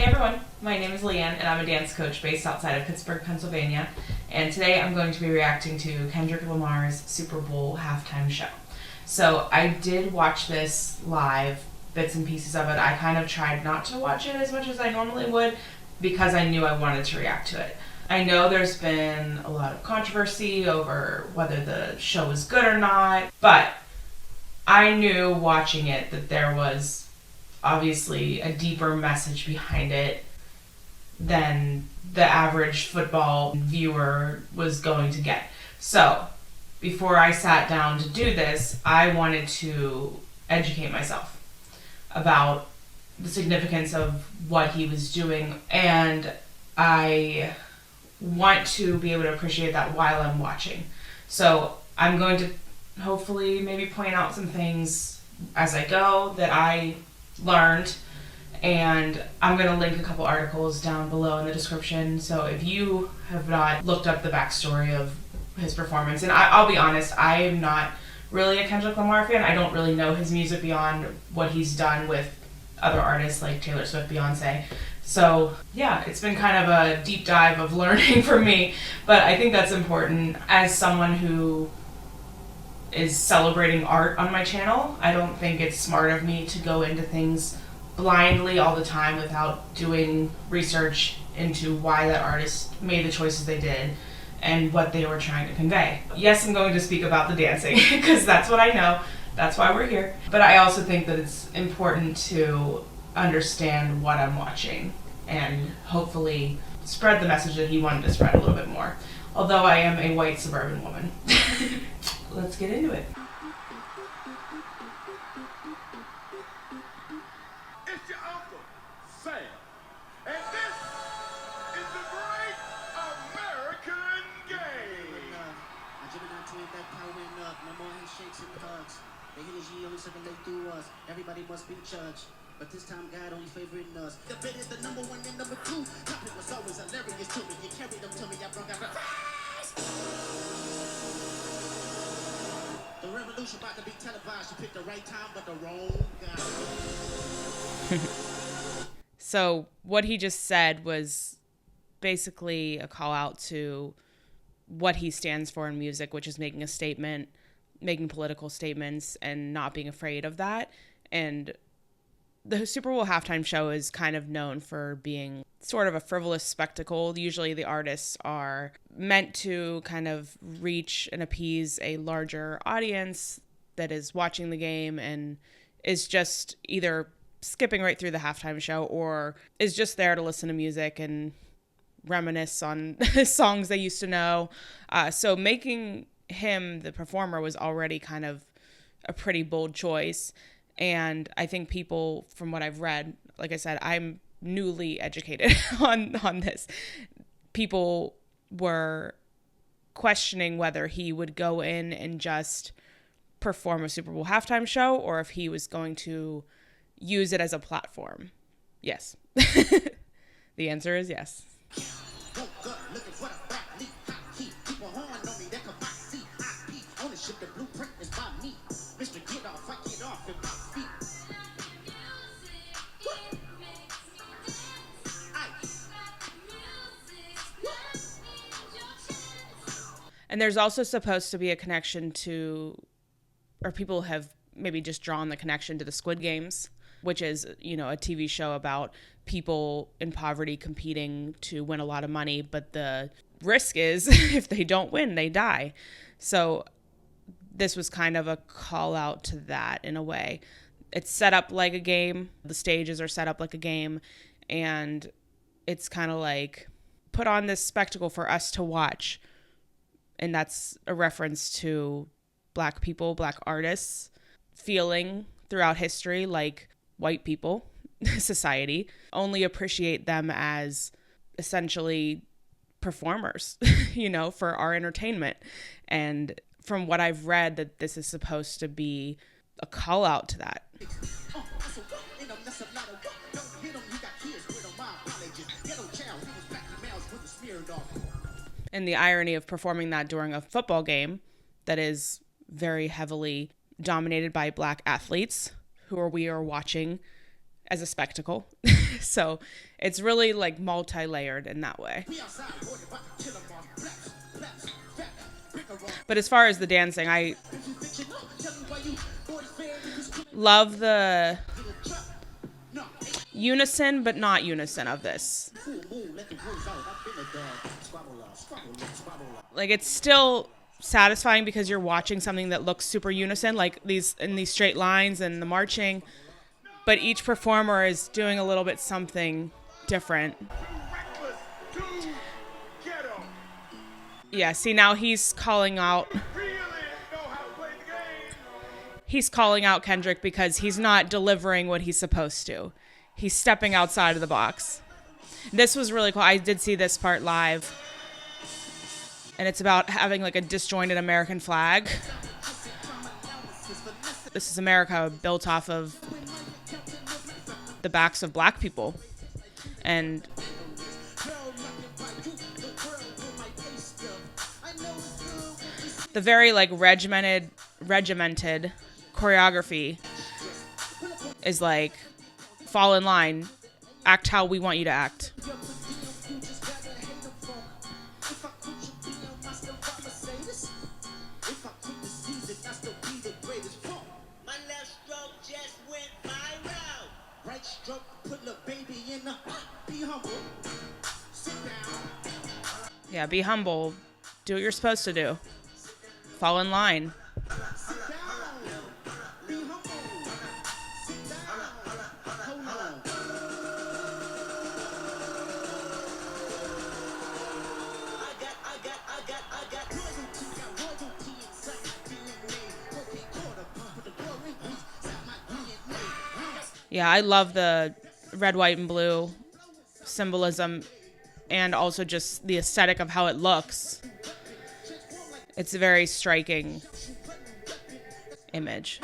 Hey everyone, my name is Leanne and I'm a dance coach based outside of Pittsburgh, Pennsylvania. And today I'm going to be reacting to Kendrick Lamar's Super Bowl halftime show. So I did watch this live, bits and pieces of it. I kind of tried not to watch it as much as I normally would because I knew I wanted to react to it. I know there's been a lot of controversy over whether the show was good or not, but I knew watching it that there was obviously a deeper message behind it than the average football viewer was going to get. So, before I sat down to do this, I wanted to educate myself about the significance of what he was doing, and I want to be able to appreciate that while I'm watching. So, I'm going to hopefully maybe point out some things as I go that I learned, and I'm going to link a couple articles down below in the description. So if you have not looked up the backstory of his performance, and I'll be honest, I am not really a Kendrick Lamar fan. I don't really know his music beyond what he's done with other artists like Taylor Swift, Beyonce. So yeah, it's been kind of a deep dive of learning for me, but I think that's important as someone who is celebrating art on my channel. I don't think it's smart of me to go into things blindly all the time without doing research into why that artist made the choices they did and what they were trying to convey. Yes, I'm going to speak about the dancing because that's what I know. That's why we're here. But I also think that it's important to understand what I'm watching and hopefully spread the message that he wanted to spread a little bit more. Although I am a white suburban woman. Let's get into it. It's your uncle, Sam. And this is the Great American Game. I driven down to it, that power went up. No more handshakes and hugs. The hit is ye only circulate through us. Everybody must be judged. But this time, God only favoring us. The bit is the number one and number two. Topic was always hilarious to me. You carried them to me, I brought out the The revolution about to be televised. You picked the right time, but the wrong guy. So what he just said was basically a call out to what he stands for in music, which is making a statement, making political statements, and not being afraid of that. And the Super Bowl halftime show is kind of known for being sort of a frivolous spectacle. Usually the artists are meant to kind of reach and appease a larger audience that is watching the game and is just either skipping right through the halftime show or is just there to listen to music and reminisce on songs they used to know. So making him the performer was already kind of a pretty bold choice. And I think people, from what I've read, like I said, I'm newly educated on this. People were questioning whether he would go in and just perform a Super Bowl halftime show or if he was going to use it as a platform. Yes. The answer is yes. And there's also supposed to be a connection to, or people have maybe just drawn the connection to the Squid Games, which is, you know, a TV show about people in poverty competing to win a lot of money. But the risk is if they don't win, they die. So this was kind of a call out to that in a way. It's set up like a game. The stages are set up like a game. And it's kind of like put on this spectacle for us to watch. And that's a reference to Black people, Black artists feeling throughout history like white people, society, only appreciate them as essentially performers, you know, for our entertainment. And from what I've read, that this is supposed to be a call out to that. And the irony of performing that during a football game that is very heavily dominated by Black athletes who we are watching as a spectacle. So it's really like multi-layered in that way. But as far as the dancing, I love the unison but not unison of this. Like, it's still satisfying because you're watching something that looks super unison, like these straight lines and the marching, but each performer is doing a little bit something different. Yeah, see, now he's calling out Kendrick because he's not delivering what he's supposed to. He's stepping outside of the box. This was really cool. I did see this part live. And it's about having like a disjointed American flag. This is America built off of the backs of black people. And the very like regimented choreography is like, fall in line, act how we want you to act. Yeah, be humble. Do what you're supposed to do. Fall in line. Yeah, I love the red, white, and blue symbolism and also just the aesthetic of how it looks. It's a very striking image.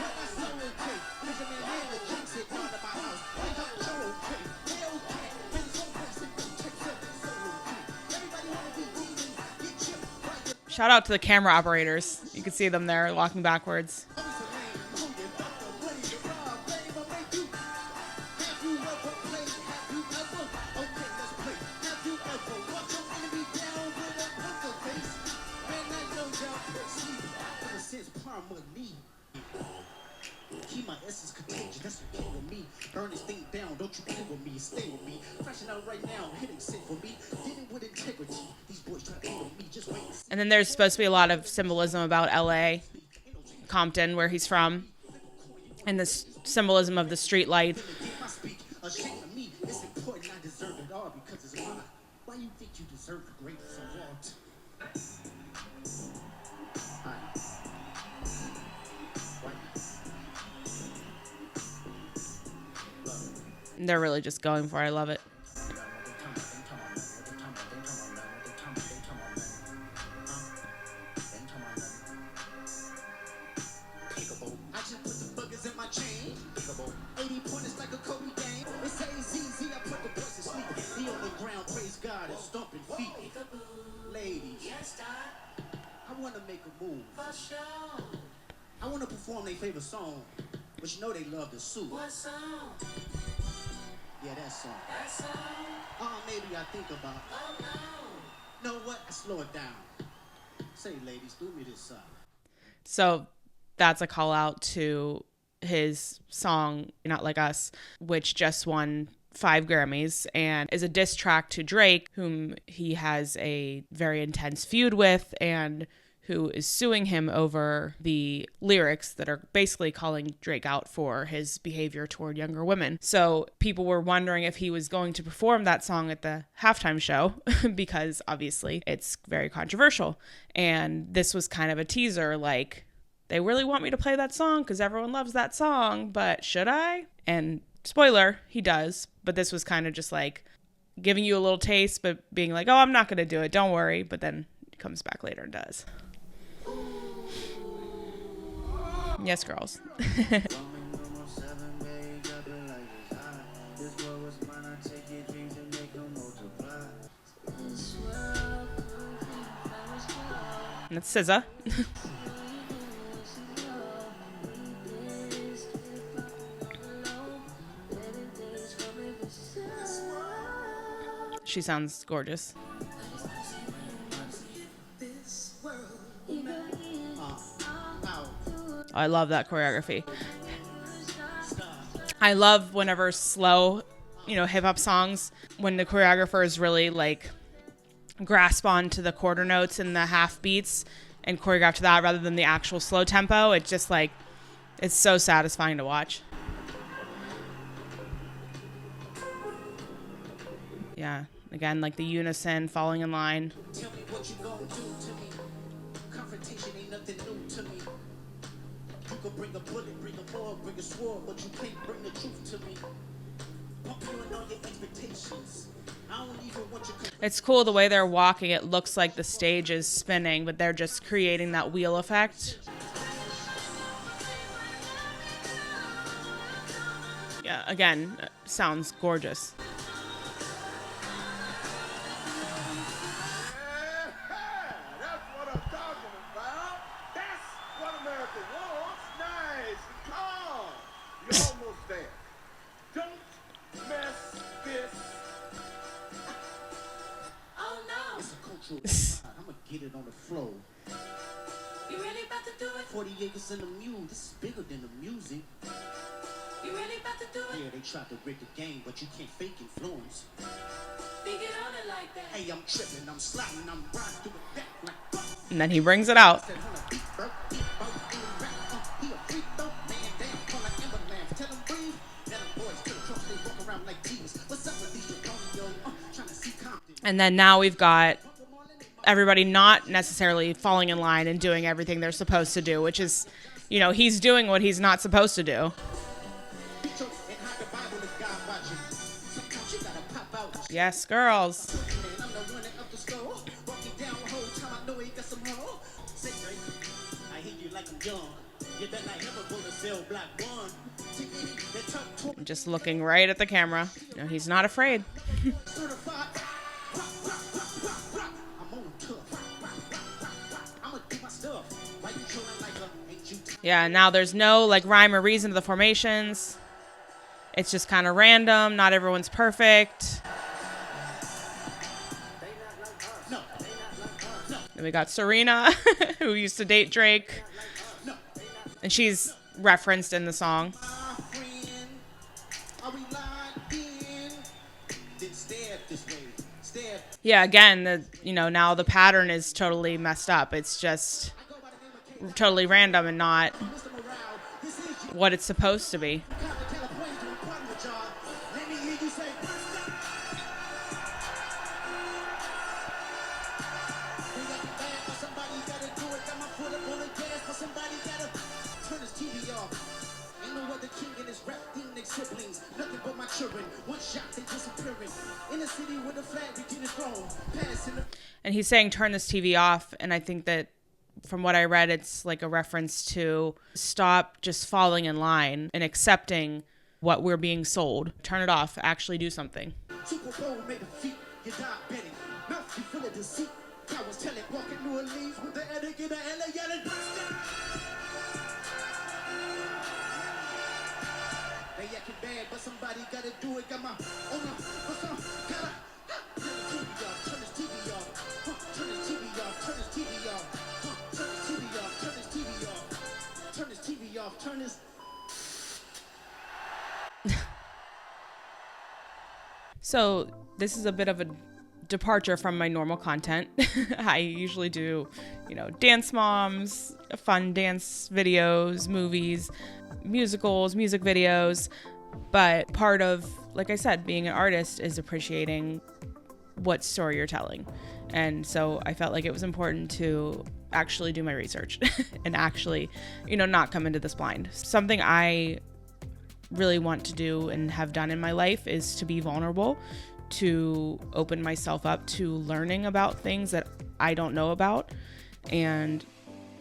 Shout out to the camera operators. You can see them there walking backwards. Burn this thing down, don't you play with me, stay with me. Crashing out right now, hitting sick for me. Did it with integrity. These boys try to hate on me, just wait. And then there's supposed to be a lot of symbolism about LA, Compton, where he's from, and this symbolism of the street light. Ashamed of me, it's important I deserve it all because it's mine. Why you think you deserve the greatest award? They're really just going for it. I love it. I want to make a move. For sure. I want to perform their favorite song, but you know they love the suit. What song? Yeah, that song. That song? Maybe I think about. Oh no. Know what? I slow it down. Say, ladies, do me this song. So that's a call out to his song Not Like Us, which just won 5 Grammys and is a diss track to Drake, whom he has a very intense feud with and who is suing him over the lyrics that are basically calling Drake out for his behavior toward younger women. So people were wondering if he was going to perform that song at the halftime show because obviously it's very controversial. And this was kind of a teaser, like, they really want me to play that song because everyone loves that song, but should I? And spoiler, he does. But this was kind of just like giving you a little taste, but being like, oh, I'm not going to do it. Don't worry. But then he comes back later and does. Yes, girls. And that's SZA. She sounds gorgeous. I love that choreography. I love whenever slow, hip hop songs, when the choreographers really like grasp onto the quarter notes and the half beats and choreograph to that rather than the actual slow tempo. It's just like, it's so satisfying to watch. Yeah, again, like the unison, falling in line. Tell me what you gonna do to me. Confrontation ain't nothing new to me. You could bring a bullet, bring a ball, bring a sword, but you can't bring the truth to me. Pump you in all your expectations. I don't even want your... It's cool the way they're walking. It looks like the stage is spinning, but they're just creating that wheel effect. Yeah, again, sounds gorgeous. That's what I'm talking about. That's what America wants. Nice and calm. You're almost there. Don't mess this. Oh no! It's a cultural divide. I'm gonna get it on the flow. You really about to do it? 40 acres in the mule. This is bigger than the music. You really about to do it? Yeah, they tried to rig the game, but you can't fake influence. They get on it like that. Hey, I'm tripping, I'm sliding, I'm riding through the deck like... And then he brings it out. And then now we've got everybody not necessarily falling in line and doing everything they're supposed to do, which is, he's doing what he's not supposed to do. Yes, girls. I'm just looking right at the camera. He's not afraid. Yeah, now there's no like rhyme or reason to the formations. It's just kind of random. Not everyone's perfect. Then we got Serena, who used to date Drake. And she's referenced in the song. Yeah, again, now the pattern is totally messed up. It's just totally random and not what it's supposed to be. And he's saying turn this TV off, and I think that from what I read, it's like a reference to stop just falling in line and accepting what we're being sold. Turn it off, actually do something. Super Bowl made a feat, you diabetic. Mouth you full of deceit. Cowards tell it, walking New Orleans with the etiquette of LA yelling. They acting bad, but somebody gotta do it. Got my own, gotta turn this TV off. Turn this TV off. Turn this TV off. Turn this TV off. Turn this TV off. Turn this TV off. Turn this. So this is a bit of a departure from my normal content. I usually do, dance moms, fun dance videos, movies, musicals, music videos. But part of, like I said, being an artist is appreciating what story you're telling. And so I felt like it was important to actually do my research and actually, not come into this blind. Something I really want to do and have done in my life is to be vulnerable, to open myself up to learning about things that I don't know about, and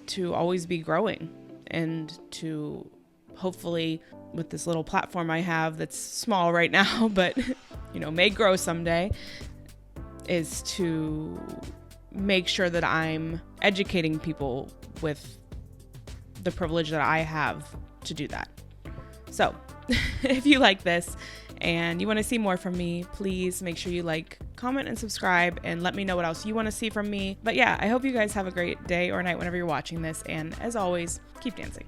to always be growing, and to hopefully, with this little platform I have that's small right now, but may grow someday, is to make sure that I'm educating people with the privilege that I have to do that. So if you like this and you want to see more from me, please make sure you like, comment, and subscribe, and let me know what else you want to see from me. But yeah, I hope you guys have a great day or night whenever you're watching this, and as always, keep dancing.